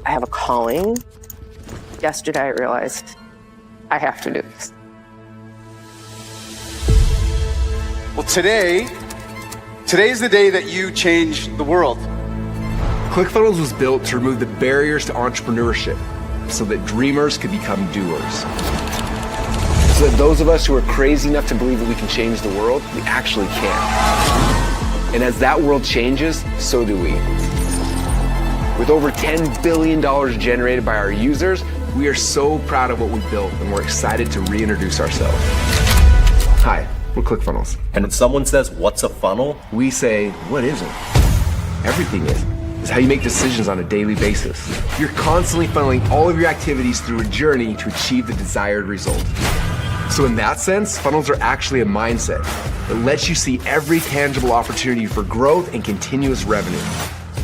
I have a calling. Yesterday, I realized I have to do this. Well, today's the day that you change the world. ClickFunnels was built to remove the barriers to entrepreneurship so that dreamers could become doers. So that those of us who are crazy enough to believe that we can change the world, we actually can. And as that world changes, so do we. With over $10 billion generated by our users, we are so proud of what we built and we're excited to reintroduce ourselves. Hi, we're ClickFunnels. And when someone says, what's a funnel? We say, what isn't? Everything is. It's how you make decisions on a daily basis. You're constantly funneling all of your activities through a journey to achieve the desired result. So in that sense, funnels are actually a mindset that lets you see every tangible opportunity for growth and continuous revenue.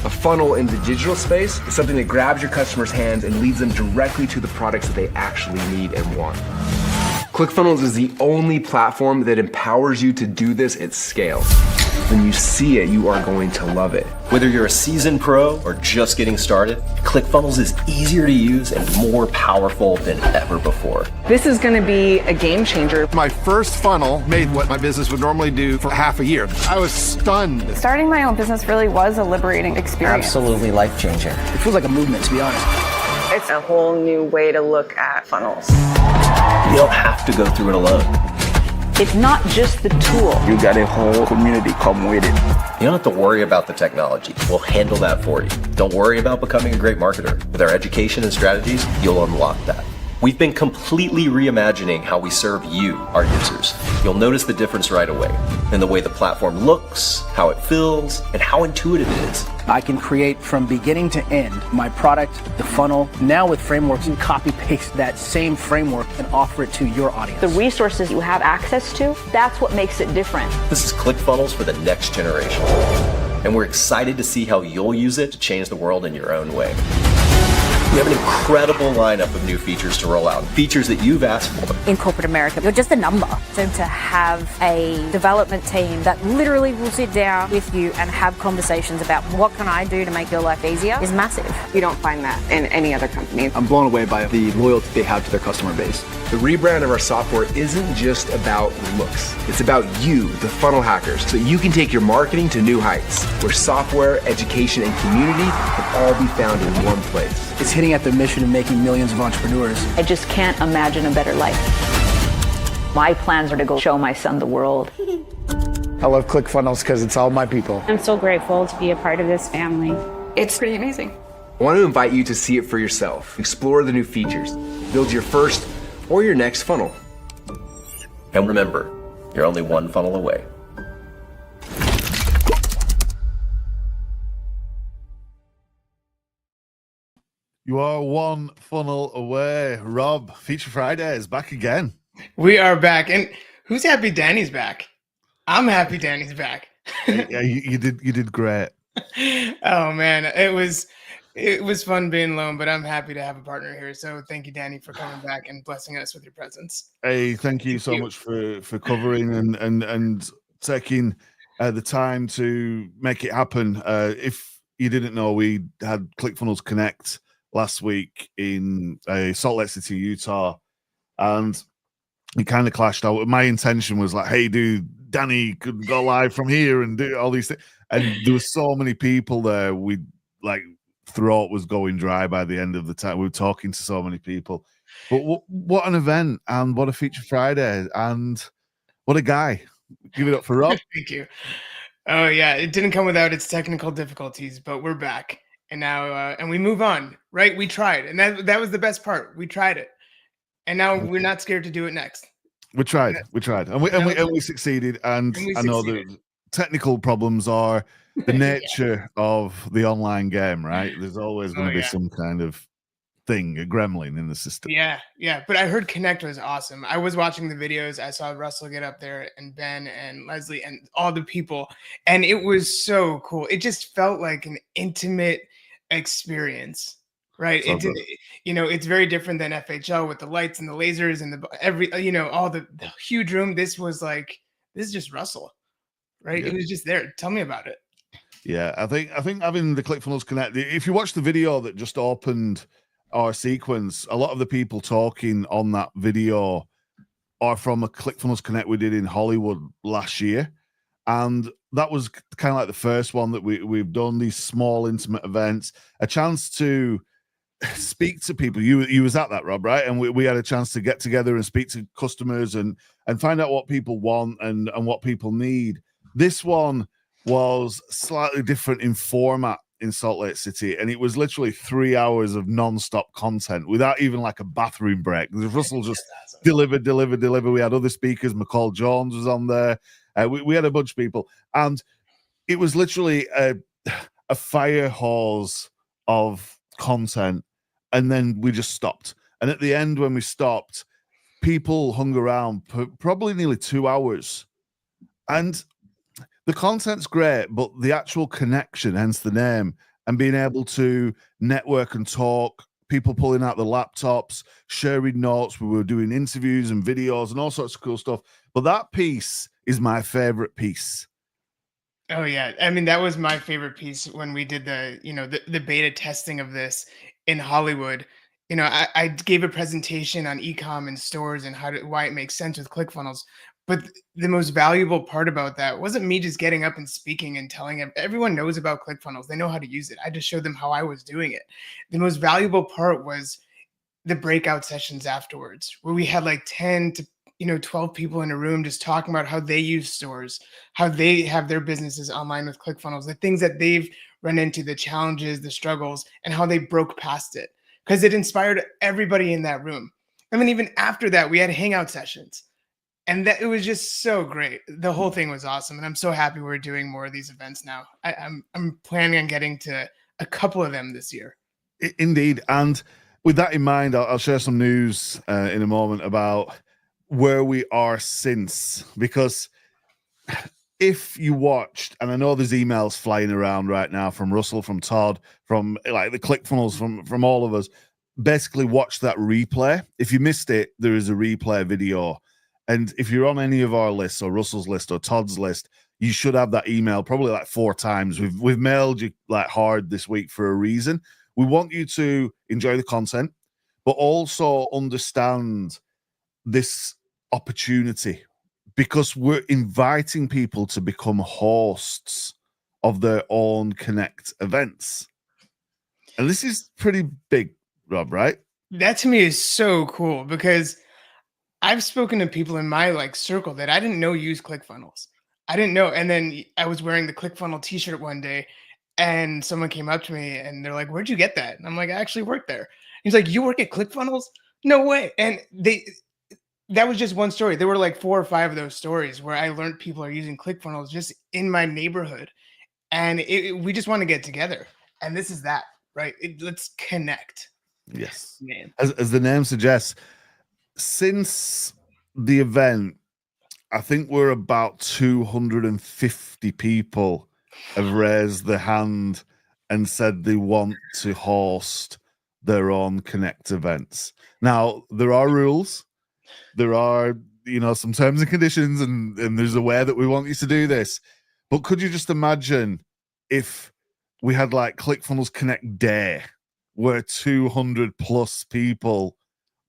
A funnel in the digital space is something that grabs your customers' hands and leads them directly to the products that they actually need and want. ClickFunnels is the only platform that empowers you to do this at scale. When you see it, you are going to love it. Whether you're a seasoned pro or just getting started, ClickFunnels is easier to use and more powerful than ever before. This is going to be a game changer. My first funnel made what my business would normally do for half a year. I was stunned. Starting my own business really was a liberating experience. Absolutely life-changing. It feels like a movement, to be honest. It's a whole new way to look at funnels. You don't have to go through it alone. It's not just the tool. You got a whole community come with it. You don't have to worry about the technology. We'll handle that for you. Don't worry about becoming a great marketer. With our education and strategies, you'll unlock that. We've been completely reimagining how we serve you, our users. You'll notice the difference right away in the way the platform looks, how it feels, and how intuitive it is. I can create from beginning to end my product, the funnel. Now with frameworks, you copy paste that same framework and offer it to your audience. The resources you have access to, that's what makes it different. This is ClickFunnels for the next generation. And we're excited to see how you'll use it to change the world in your own way. We have an incredible lineup of new features to roll out, features that you've asked for. In corporate America, you're just a number. So to have a development team that literally will sit down with you and have conversations about what can I do to make your life easier is massive. You don't find that in any other company. I'm blown away by the loyalty they have to their customer base. The rebrand of our software isn't just about looks. It's about you, the funnel hackers, so you can take your marketing to new heights, where software, education, and community can all be found in one place. It's hitting at the mission of making millions of entrepreneurs. I just can't imagine a better life. My plans are to go show my son the world. I love ClickFunnels because it's all my people. I'm so grateful to be a part of this family. It's pretty amazing. I want to invite you to see it for yourself. Explore the new features. Build your first or your next funnel. And remember, you're only one funnel away. You are one funnel away. Rob, Feature Friday is back again. We are back. And who's happy Danny's back? I'm happy Danny's back. Yeah, you did great. Oh man, it was fun being alone, but I'm happy to have a partner here. So thank you, Danny, for coming back and blessing us with your presence. Hey, thank you so much for covering and taking the time to make it happen. If you didn't know, we had ClickFunnels Connect last week in Salt Lake City, Utah, and it kind of clashed out. My intention was like, hey, dude, Danny could go live from here and do all these things. And there were so many people there. We like throat was going dry by the end of the time. We were talking to so many people. But what an event, and what a Feature Friday, and what a guy. Give it up for Rob. Thank you. Oh yeah, it didn't come without its technical difficulties, but we're back. And now, and we move on, right? We tried, and that was the best part. We tried it, and now we're not scared to do it next. We tried, and we succeeded. And I know the technical problems are the nature of the online game, right? There's always going to be some kind of thing, a gremlin in the system. Yeah. But I heard Connect was awesome. I was watching the videos. I saw Russell get up there, and Ben and Leslie and all the people, and it was so cool. It just felt like an intimate experience, right? So it's very different than FHL with the lights and the lasers and all the huge room. This is just Russell, right? Yeah. It was just there. Tell me about it. Yeah, I think having the ClickFunnels Connect. If you watch the video that just opened our sequence, a lot of the people talking on that video are from a ClickFunnels Connect we did in Hollywood last year, and that was kind of like the first one that we've done. These small intimate events, a chance to speak to people. You was at that, Rob, right? And we had a chance to get together and speak to customers and find out what people want and what people need. This one was slightly different in format in Salt Lake City, and it was literally 3 hours of non-stop content without even like a bathroom break. Russell just delivered. We had other speakers. McCall Jones was on there. We had a bunch of people, and it was literally a fire hose of content. And then we just stopped. And at the end, when we stopped, people hung around probably nearly 2 hours. And the content's great, but the actual connection, hence the name, and being able to network and talk, people pulling out the laptops, sharing notes. We were doing interviews and videos and all sorts of cool stuff. But that piece is my favorite piece. Oh yeah, I mean that was my favorite piece when we did the beta testing of this in Hollywood. I gave a presentation on ecom and stores and why it makes sense with ClickFunnels. But the most valuable part about that wasn't me just getting up and speaking and telling them. Everyone knows about ClickFunnels; they know how to use it. I just showed them how I was doing it. The most valuable part was the breakout sessions afterwards, where we had like 10 to 12 people in a room just talking about how they use stores, how they have their businesses online with ClickFunnels, the things that they've run into, the challenges, the struggles, and how they broke past it. Because it inspired everybody in that room. I mean, even after that, we had hangout sessions. And that it was just so great. The whole thing was awesome. And I'm so happy we're doing more of these events now. I'm planning on getting to a couple of them this year. Indeed. And with that in mind, I'll share some news in a moment about where we are since, because if you watched, and I know there's emails flying around right now from Russell, from Todd, from like the ClickFunnels, from all of us, basically watch that replay. If you missed it, there is a replay video. And if you're on any of our lists, or Russell's list or Todd's list, you should have that email probably like 4 times. We've mailed you like hard this week for a reason. We want you to enjoy the content, but also understand this opportunity, because we're inviting people to become hosts of their own Connect events. And this is pretty big, Rob, right? That to me is so cool, because I've spoken to people in my circle that I didn't know use ClickFunnels. I didn't know. And then I was wearing the ClickFunnel t-shirt one day, and someone came up to me and they're like, "Where'd you get that?" And I'm like, "I actually work there." He's like, "You work at ClickFunnels?" No way. And that was just one story. There were like 4 or 5 of those stories where I learned people are using ClickFunnels just in my neighborhood. And we just want to get together. And this is that, right? Let's connect. Yes. Man. As the name suggests, since the event, I think we're about 250 people have raised their hand and said they want to host their own Connect events. Now, there are rules. There are, some terms and conditions, and there's a way that we want you to do this. But could you just imagine if we had like ClickFunnels Connect Day, where 200 plus people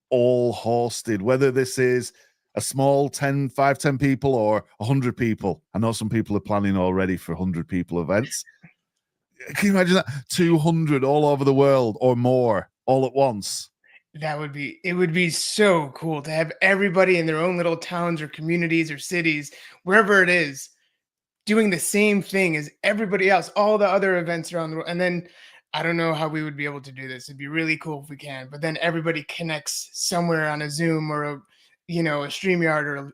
all hosted, whether this is a small 10 people or 100 people. I know some people are planning already for 100 people events. Can you imagine that? 200 all over the world or more all at once. It would be so cool to have everybody in their own little towns or communities or cities, wherever it is, doing the same thing as everybody else, all the other events around the world. And then I don't know how we would be able to do this. It'd be really cool if we can, but then everybody connects somewhere on a Zoom or a StreamYard, or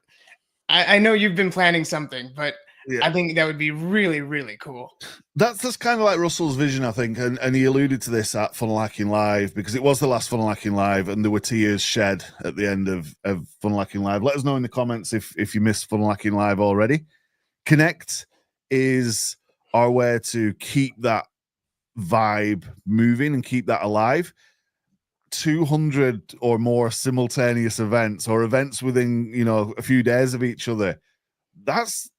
I know you've been planning something, but yeah. I think that would be really, really cool. That's kind of like Russell's vision, I think, and he alluded to this at Funnel Hacking Live, because it was the last Funnel Hacking Live, and there were tears shed at the end of Funnel Hacking Live. Let us know in the comments if you missed Funnel Hacking Live already. Connect is our way to keep that vibe moving and keep that alive. 200 or more simultaneous events, or events within a few days of each other, that's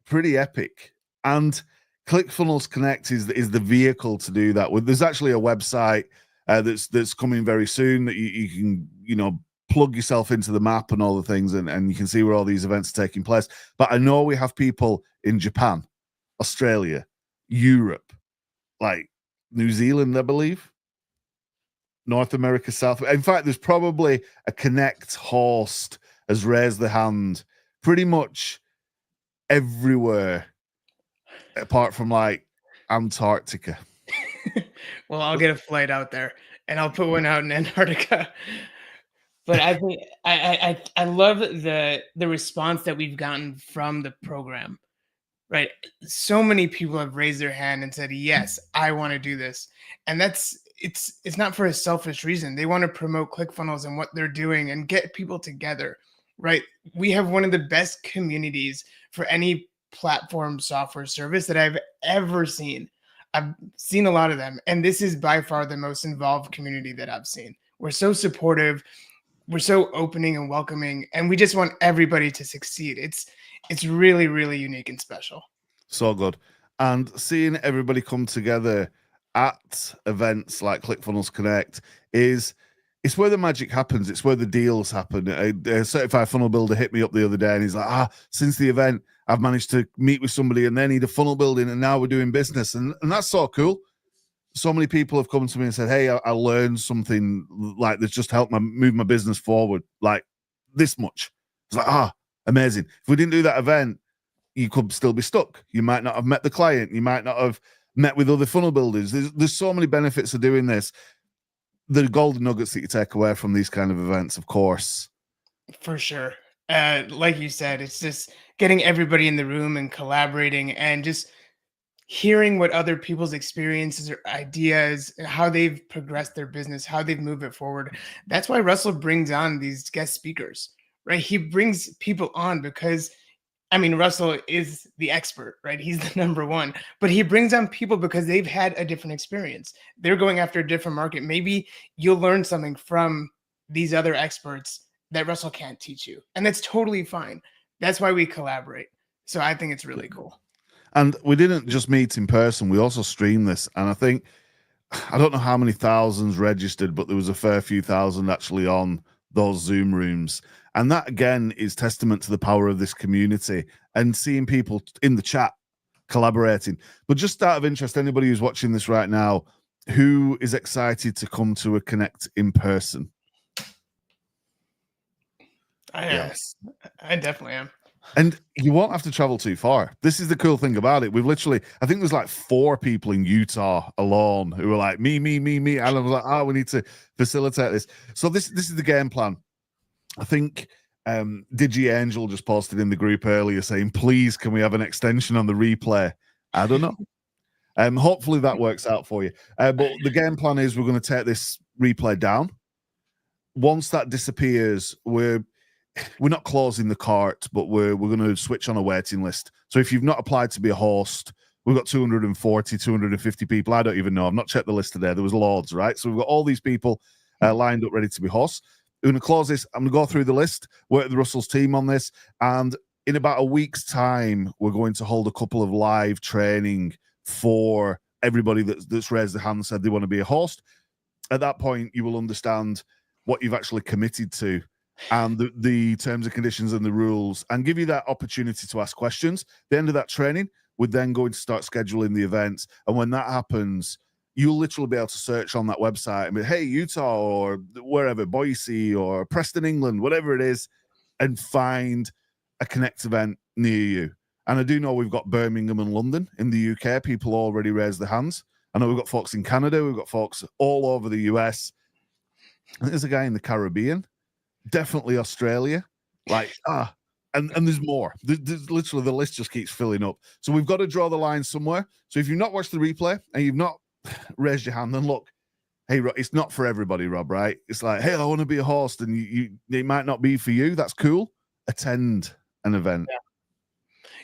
pretty epic. And ClickFunnels Connect is the vehicle to do that. There's actually a website that's coming very soon that you can plug yourself into the map and all the things, and you can see where all these events are taking place. But I know we have people in Japan, Australia, Europe, like New Zealand, I believe, North America, South. In fact, there's probably a Connect host has raised the hand pretty much everywhere, apart from like Antarctica. Well, I'll get a flight out there, and I'll put one out in Antarctica. But I think I love the response that we've gotten from the program, right? So many people have raised their hand and said, "Yes, I want to do this," and it's not for a selfish reason. They want to promote ClickFunnels and what they're doing and get people together, right? We have one of the best communities for any platform software service that I've ever seen. I've seen a lot of them, and this is by far the most involved community that I've seen. We're so supportive, we're so opening and welcoming, and we just want everybody to succeed. It's really, really unique and special. So good. And seeing everybody come together at events like ClickFunnels Connect it's where the magic happens. It's where the deals happen. A certified funnel builder hit me up the other day, and he's like, since the event, I've managed to meet with somebody and they need a funnel building, and now we're doing business. And that's so cool. So many people have come to me and said, hey, I learned something like that's just helped move my business forward, like this much. It's like, amazing. If we didn't do that event, you could still be stuck. You might not have met the client. You might not have met with other funnel builders. There's so many benefits of doing this. The golden nuggets that you take away from these kind of events, of course. For sure. Like you said, it's just getting everybody in the room and collaborating and just hearing what other people's experiences or ideas, how they've progressed their business, how they've moved it forward. That's why Russell brings on these guest speakers, right? He brings people on because, Russell is the expert, right? He's the number one, but he brings on people because they've had a different experience. They're going after a different market. Maybe you'll learn something from these other experts that Russell can't teach you. And that's totally fine. That's why we collaborate. So I think it's really cool. And we didn't just meet in person, we also streamed this. And I don't know how many thousands registered, but there was a fair few thousand actually on those Zoom rooms. And that, again, is testament to the power of this community and seeing people in the chat collaborating. But just out of interest, anybody who's watching this right now, who is excited to come to a Connect in person? I am. Yes. I definitely am. And you won't have to travel too far. This is the cool thing about it. We've literally, I think there's like 4 people in Utah alone who are like, me. And I was like, we need to facilitate this. So this is the game plan. I think DigiAngel just posted in the group earlier saying, please, can we have an extension on the replay? I don't know. Hopefully that works out for you. But the game plan is we're going to take this replay down. Once that disappears, we're not closing the cart, but we're going to switch on a waiting list. So if you've not applied to be a host, we've got 240, 250 people. I don't even know. I've not checked the list today. There was loads, right? So we've got all these people lined up ready to be hosts. We're going to close this. I'm going to go through the list, work with Russell's team on this. And in about a week's time, we're going to hold a couple of live training for everybody that's raised their hand and said they want to be a host. At that point, you will understand what you've actually committed to and the terms and conditions and the rules, and give you that opportunity to ask questions. At the end of that training, we're then going to start scheduling the events. And when that happens, you'll literally be able to search on that website and be, hey, Utah or wherever, Boise or Preston, England, whatever it is, and find a Connect event near you. And I do know we've got Birmingham and London in the UK. People already raised their hands. I know we've got folks in Canada. We've got folks all over the US. I think there's a guy in the Caribbean. Definitely Australia, and there's more. There's literally the list just keeps filling up. So we've got to draw the line somewhere. So if you've not watched the replay and you've not raised your hand, then look, hey, it's not for everybody, Rob, right? It's like, hey, I want to be a host, and it might not be for you. That's cool. Attend an event.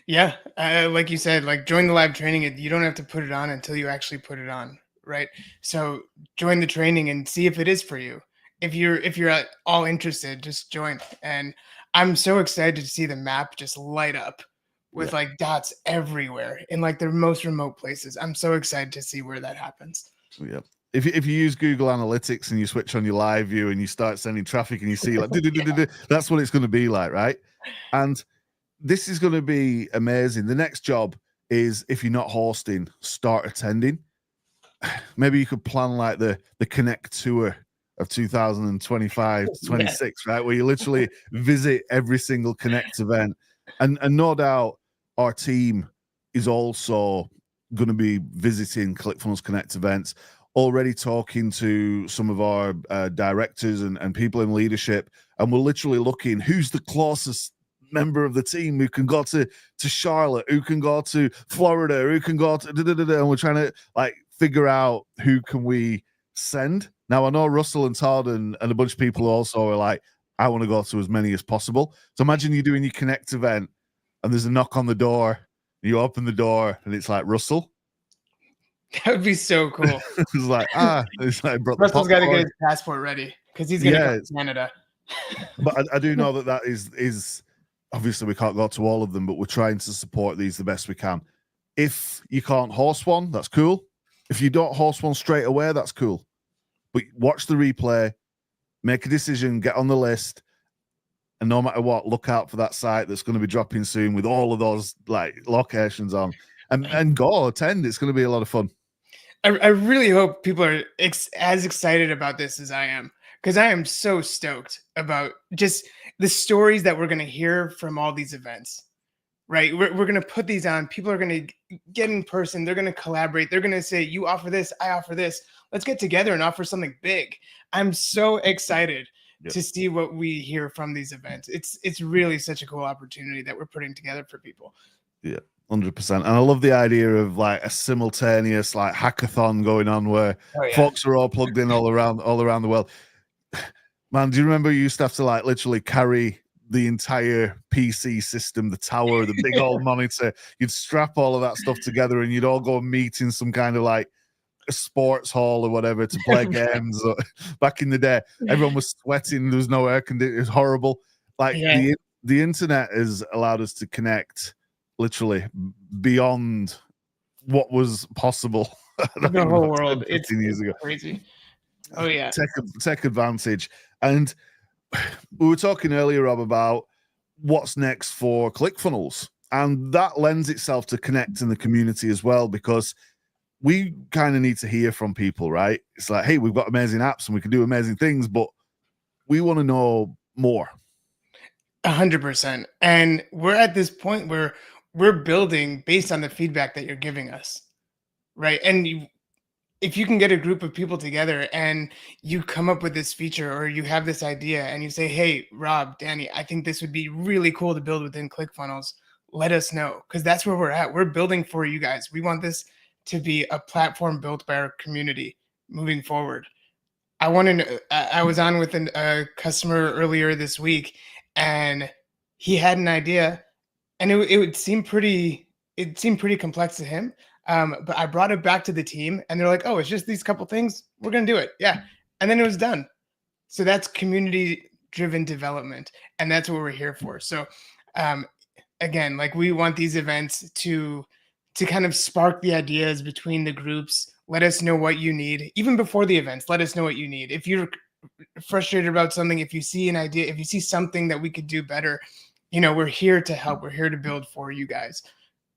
Yeah, like you said, like join the live training. You don't have to put it on until you actually put it on, right? So join the training and see if it is for you. If you're at all interested, just join. And I'm so excited to see the map just light up with like dots everywhere in like the most remote places. I'm so excited to see where that happens. Yeah. If you use Google Analytics and you switch on your live view and you start sending traffic and you see like that's what it's going to be like, right? And this is going to be amazing. The next job is, if you're not hosting, start attending. Maybe you could plan like the Connect tour of 2025 to 26, right? Where you literally visit every single Connect event. And no doubt our team is also going to be visiting ClickFunnels Connect events, already talking to some of our directors and people in leadership. And we're literally looking, who's the closest member of the team who can go to Charlotte, who can go to Florida, who can go to and we're trying to like figure out who can we send. Now I know Russell and Todd and a bunch of people also are like, I want to go to as many as possible. So imagine you're doing your Connect event and there's a knock on the door, you open the door and it's like, Russell. That would be so cool. It's like, Russell's got to get his passport ready because he's going to go to Canada. But I do know that is obviously we can't go to all of them, but we're trying to support these the best we can. If you can't host one, that's cool. If you don't host one straight away, that's cool. But watch the replay, make a decision, get on the list, and no matter what, look out for that site that's going to be dropping soon with all of those like locations on, and go attend. It's going to be a lot of fun. I really hope people are as excited about this as I am, because I am so stoked about just the stories that we're going to hear from all these events, right? We're going to put these on. People are going to get in person. They're going to collaborate. They're going to say, you offer this, I offer this. Let's get together and offer something big. I'm so excited to see what we hear from these events. It's really such a cool opportunity that we're putting together for people. Yeah. 100%. And I love the idea of like a simultaneous like hackathon going on where folks are all plugged in all around the world. Man, do you remember you used to have to like literally carry the entire PC system, the tower, the big old monitor? You'd strap all of that stuff together and you'd all go and meet in some kind of like a sports hall or whatever to play games. Back in the day, everyone was sweating. There was no air conditioning. It was horrible. Like the internet has allowed us to connect literally beyond what was possible. The whole world. 15 years ago. Crazy. Oh yeah. Tech advantage. And we were talking earlier, Rob, about what's next for ClickFunnels. And that lends itself to connect in the community as well, because we kind of need to hear from people, right? It's like, hey, we've got amazing apps and we can do amazing things, but we want to know more. 100%. And we're at this point where we're building based on the feedback that you're giving us, right? And if you can get a group of people together and you come up with this feature or you have this idea and you say, hey, Rob, Danny, I think this would be really cool to build within ClickFunnels, let us know, because that's where we're at. We're building for you guys. We want this to be a platform built by our community moving forward. I was on with a customer earlier this week and he had an idea and it seemed pretty complex to him. But I brought it back to the team and they're like, oh, it's just these couple things. We're going to do it. Yeah. And then it was done. So that's community driven development. And that's what we're here for. So again, like we want these events to kind of spark the ideas between the groups. Let us know what you need. Even before the events, let us know what you need. If you're frustrated about something, if you see an idea, if you see something that we could do better, we're here to help. We're here to build for you guys.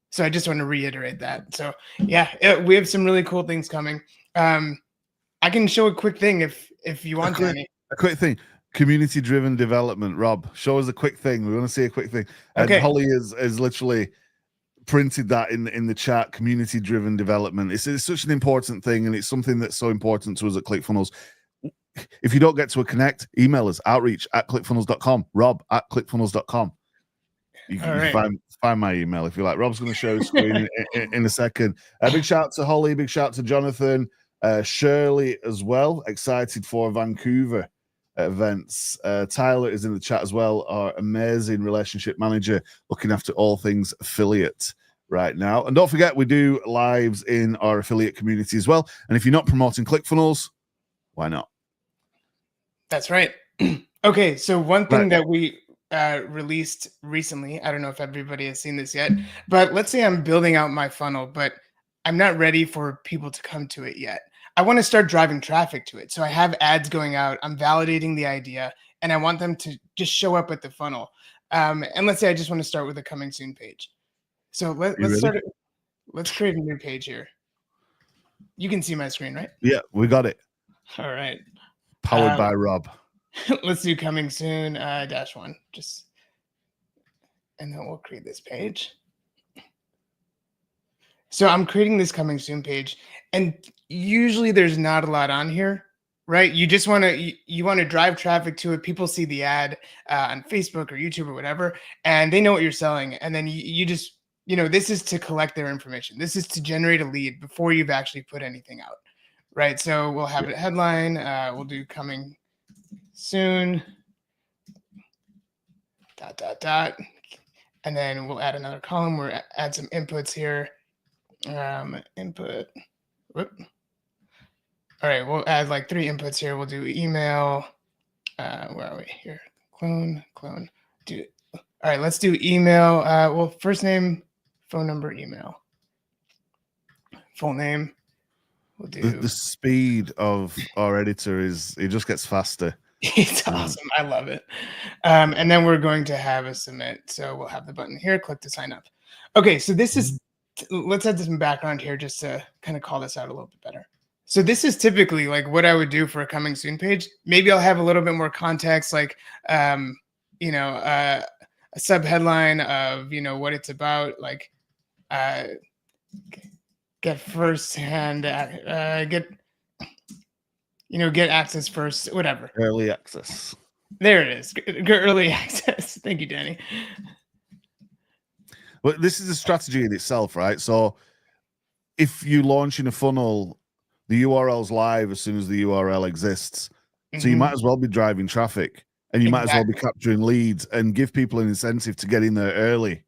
So I just want to reiterate that. So yeah, we have some really cool things coming. I can show a quick thing if you want to. A quick thing. Community-driven development. Rob, show us a quick thing. We want to see a quick thing. And Holly is literally printed that in the chat. Community-driven development. It's such an important thing, and it's something that's so important to us at ClickFunnels. If you don't get to a connect, email us, outreach@clickfunnels.com, rob@clickfunnels.com. You can find my email if you like. Rob's going to show his screen in a second. A big shout out to Holly, big shout out to Jonathan, Shirley as well. Excited for Vancouver events. Tyler is in the chat as well, our amazing relationship manager looking after all things affiliate right now. And don't forget, we do lives in our affiliate community as well. And if you're not promoting ClickFunnels, why not? That's right. Okay, so one thing that we released recently. I don't know if everybody has seen this yet, but let's say I'm building out my funnel, but I'm not ready for people to come to it yet. I want to start driving traffic to it. So I have ads going out, I'm validating the idea, and I want them to just show up at the funnel. And let's say I just want to start with a coming soon page. So let's start it. Let's create a new page here. You can see my screen, right? Yeah, we got it. All right. Powered by Rob. Let's do coming soon -1. And then we'll create this page. So I'm creating this coming soon page, and usually there's not a lot on here, right? You just want to you want to drive traffic to it. People see the ad on Facebook or YouTube or whatever, and they know what you're selling. And then you just, this is to collect their information. This is to generate a lead before you've actually put anything out, right? So we'll have a headline. We'll do coming soon, ... And then we'll add another column. We'll add some inputs here. Input. Whoop. All right, we'll add like 3 inputs here. We'll do email. Where are we here? Clone. Do. All right, let's do email. Well, first name, phone number, email. Full name. We'll do. The speed of our editor it just gets faster. It's awesome. I love it. And then we're going to have a submit. So we'll have the button here. Click to sign up. Okay, so this is. Let's add some background here just to kind of call this out a little bit better. So this is typically like what I would do for a coming soon page. Maybe I'll have a little bit more context, like, a sub headline of, what it's about, like, get firsthand, get access first, whatever. Early access. There it is. Get early access. Thank you, Danny. But this is a strategy in itself, right? So if you launch in a funnel, the URL's live as soon as the URL exists. So you might as well be driving traffic, and you might as well be capturing leads and give people an incentive to get in there early.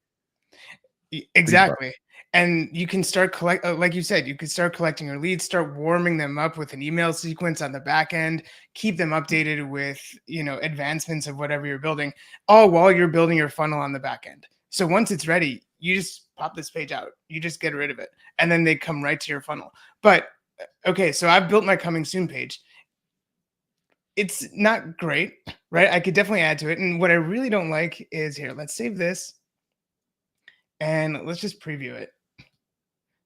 Exactly. And you can start like you said, you could start collecting your leads, start warming them up with an email sequence on the back end, keep them updated with, advancements of whatever you're building, all while you're building your funnel on the back end. So once it's ready, you just pop this page out. You just get rid of it, and then they come right to your funnel. But okay, so I've built my coming soon page. It's not great, right? I could definitely add to it. And what I really don't like is here. Let's save this, and let's just preview it.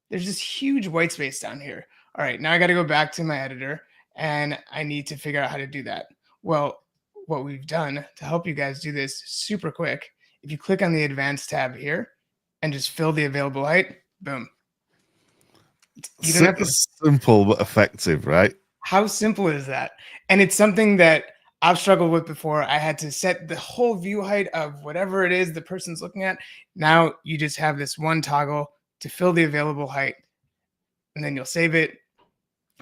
There's this huge white space down here. All right, now I got to go back to my editor, and I need to figure out how to do that. Well, what we've done to help you guys do this super quick, if you click on the advanced tab here and just fill the available height, boom. You don't have to. Simple but effective, right? How simple is that? And it's something that I've struggled with before. I had to set the whole view height of whatever it is the person's looking at. Now you just have this one toggle to fill the available height, and then you'll save it,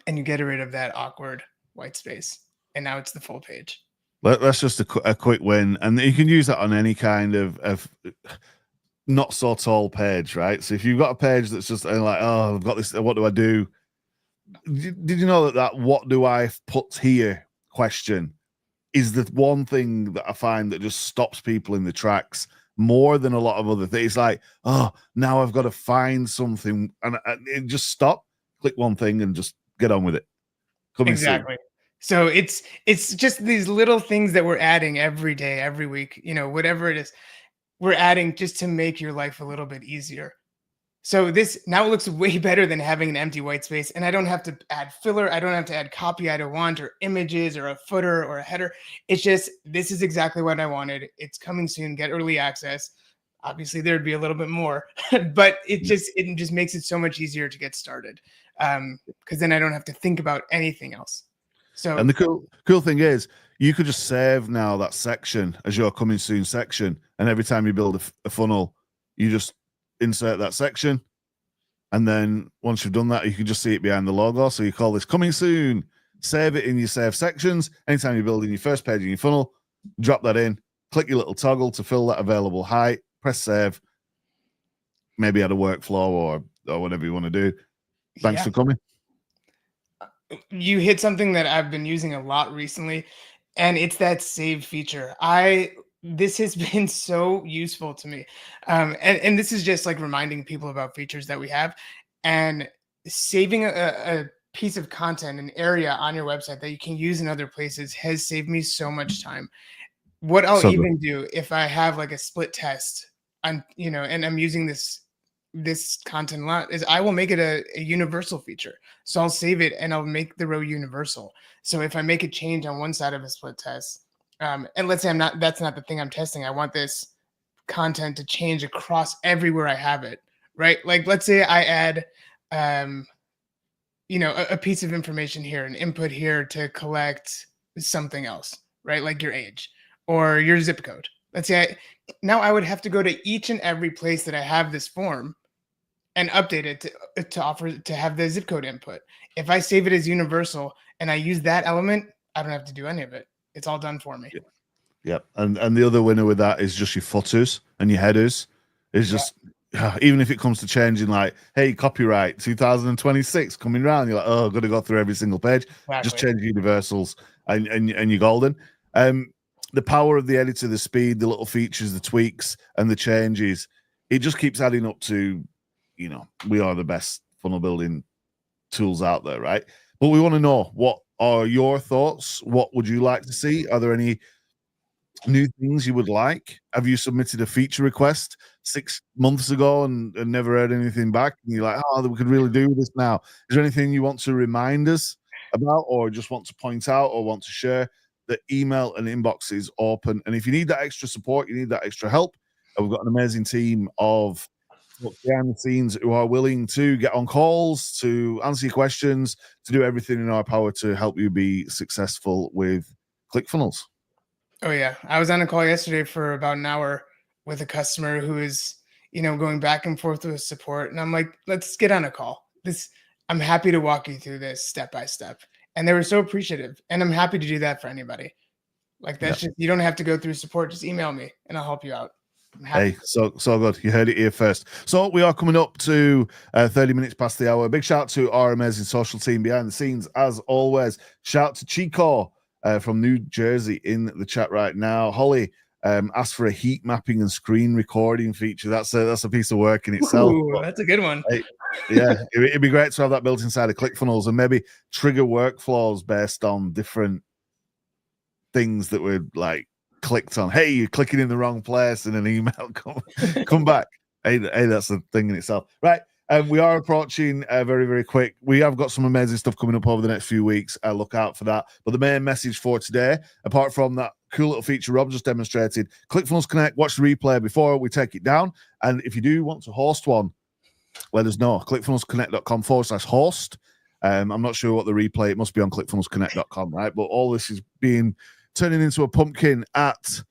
and you get rid of that awkward white space. And now it's the full page. That's just a quick win, and you can use that on any kind of not so tall page, right? So if you've got a page that's just like, oh, I've got this, what do I do? Did you know that what do I put here question is the one thing that I find that just stops people in the tracks more than a lot of other things? It's like, oh, now I've got to find something, and it just stop, click one thing, and just get on with it. Exactly. So it's just these little things that we're adding every day, every week, whatever it is, we're adding just to make your life a little bit easier. So this now looks way better than having an empty white space, and I don't have to add filler. I don't have to add copy I don't want, or images, or a footer, or a header. It's just, this is exactly what I wanted. It's coming soon. Get early access. Obviously, there'd be a little bit more, but it just makes it so much easier to get started, because then I don't have to think about anything else. So, and the cool thing is, you could just save now that section as your coming soon section, and every time you build a funnel, you just insert that section, and then once you've done that, you can just see it behind the logo. So you call this coming soon, save it in your save sections. Anytime you're building your first page in your funnel, drop that in, click your little toggle to fill that available height, press save, maybe add a workflow or whatever you want to do. Thanks for coming. You hit something that I've been using a lot recently, and it's that save feature. I this has been so useful to me. And this is just like reminding people about features that we have, and saving a piece of content, an area on your website that you can use in other places has saved me so much time. What I'll even do if I have like a split test on, and I'm using this content a lot, is I will make it a universal feature. So I'll save it and I'll make the row universal. So if I make a change on one side of a split test, and let's say that's not the thing I'm testing, I want this content to change across everywhere I have it, right? Like, let's say I add, a piece of information here, an input here to collect something else, right? Like your age or your zip code. Let's say now I would have to go to each and every place that I have this form and update it to have the zip code input. If I save it as universal and I use that element, I don't have to do any of it. It's all done for me. Yep. And the other winner with that is just your footers and your headers. It's just, even if it comes to changing, like, hey, copyright 2026 coming around, you're like, oh, I've got to go through every single page. Exactly. Just change universals and you're golden. The power of the editor, the speed, the little features, the tweaks, and the changes, it just keeps adding up to, we are the best funnel building tools out there, right? But we want to know, what are your thoughts? What would you like to see? Are there any new things you would like? Have you submitted a feature request 6 months ago and never heard anything back? And you're like, oh, we could really do this now. Is there anything you want to remind us about, or just want to point out or want to share? The email and inbox is open. And if you need that extra support, you need that extra help, we've got an amazing team of behind the scenes who are willing to get on calls, to answer your questions, to do everything in our power to help you be successful with ClickFunnels. Oh yeah, I was on a call yesterday for about an hour with a customer who is, going back and forth with support, and I'm like, let's get on a call. I'm happy to walk you through this step by step, and they were so appreciative, and I'm happy to do that for anybody. Like, that's just, you don't have to go through support. Just email me, and I'll help you out. Hey, so good. You heard it here first. So we are coming up to 30 minutes past the hour. Big shout out to our amazing social team behind the scenes, as always. Shout out to Chico from New Jersey in the chat right now. Holly asked for a heat mapping and screen recording feature. That's a piece of work in itself. Ooh, that's a good one. Yeah, it'd be great to have that built inside of ClickFunnels and maybe trigger workflows based on different things that were like clicked on. Hey, you're clicking in the wrong place, and an email come back. Hey, that's the thing in itself, right? We are approaching very, very quick. We have got some amazing stuff coming up over the next few weeks. Look out for that. But the main message for today, apart from that cool little feature Rob just demonstrated, ClickFunnels Connect, watch the replay before we take it down. And if you do want to host one, let us know. ClickFunnelsConnect.com/host. I'm not sure what the replay, it must be on ClickFunnelsConnect.com, right? But all this is turning into a pumpkin at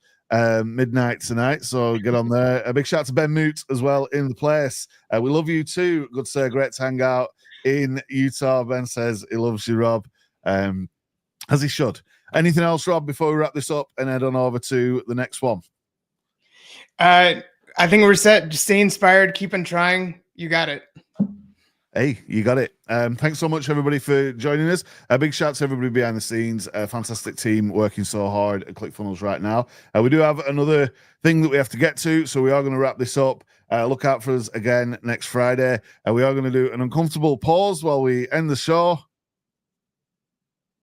midnight tonight, so get on there. A big shout out to Ben Moot as well in the place. We love you too. Good sir, great to hang out in Utah. Ben says he loves you, Rob, as he should. Anything else, Rob, before we wrap this up and head on over to the next one? I think we're set. Just stay inspired, keep on trying. You got it. Hey, you got it. Thanks so much, everybody, for joining us. A big shout to everybody behind the scenes. A fantastic team working so hard at ClickFunnels right now. We do have another thing that we have to get to, so we are going to wrap this up. Look out for us again next Friday. We are going to do an uncomfortable pause while we end the show.